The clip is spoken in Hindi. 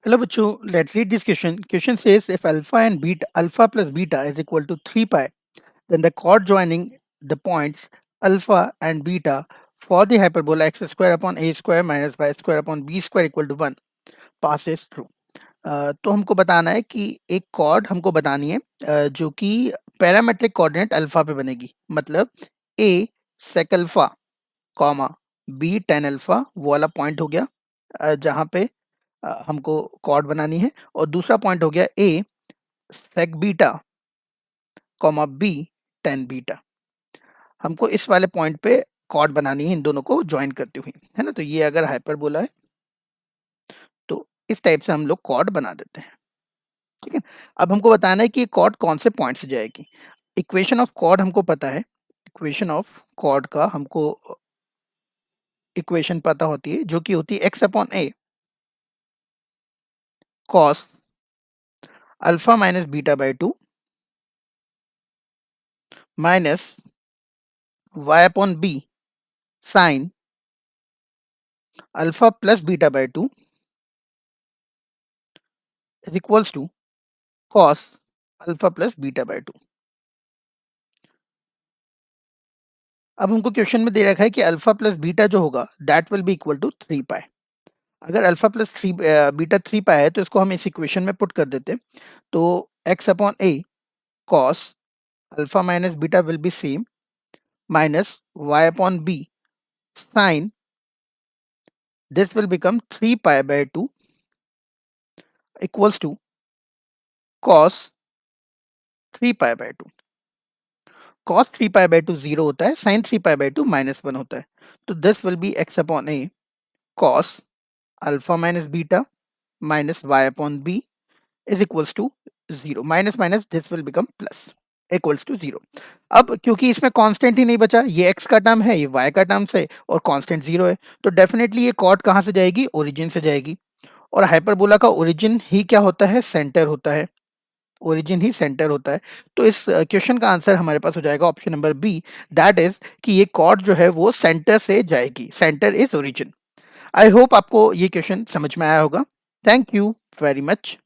Hello बच्चों, let's read this question. Question says if alpha plus beta is equal to 3 pi, then the chord joining the points alpha and beta for the hyperbola x square upon a square minus y square upon b square equal to 1 passes through. तो हमको बताना है कि एक कॉर्ड हमको बतानी है जो कि पैरामेट्रिक कोऑर्डिनेट अल्फा पे बनेगी, मतलब a sec alpha comma b tan alpha वो वाला पॉइंट हो गया जहाँ पे हमको कॉर्ड बनानी है, और दूसरा पॉइंट हो गया A sec beta comma B tan beta. हमको इस वाले पॉइंट पे कॉर्ड बनानी है इन दोनों को ज्वाइन करती हुई, है ना। तो ये अगर हाइपरबोला है तो इस टाइप से हम लोग कॉर्ड बना देते हैं, ठीक है। अब हमको बताना है कि कॉर्ड कौन से पॉइंट से जाएगी। इक्वेशन ऑफ कॉर्ड हमको पता है, इक्वेशन ऑफ कॉर्ड का हमको इक्वेशन पता होती है जो कि होती है x upon A cos alpha minus beta by 2 minus y upon b sin alpha plus beta by 2 is equals to cos alpha plus beta by 2। अब हमको क्वेश्चन में दे रखा है कि अल्फा प्लस बीटा जो होगा that will be equal to 3 pi. अगर अल्फा प्लस बीटा 3 पाई है तो इसको हम इस इक्वेशन में पुट कर देते हैं। तो x upon a cos alpha minus beta will be same minus y upon b sin this will become 3 pi by 2 equals to cos 3 pi by 2। cos 3 pi by 2 0 होता है, sin 3 pi by 2 -1 होता है। तो this will be x upon a cos alpha minus beta minus y upon b is equals to 0। Minus minus this will become plus equals to 0। अब क्योंकि इसमें कांस्टेंट ही नहीं बचा, ये x का टर्म है, ये y का टर्म है और कांस्टेंट 0 है, तो डेफिनेटली ये कॉर्ड कहाँ से जाएगी, ओरिजिन से जाएगी। और हाइपरबोला का ओरिजिन ही क्या होता है, सेंटर होता है। ओरिजिन ही सेंटर होता है। तो इस क्वेश्चन का आंसर हमारे पास हो जाएगा option number B, that is कि ये कॉर्ड जो है वो सेंटर से जाएगी, centre is origin. I hope आपको ये क्वेश्चन समझ में आया होगा। Thank you very much.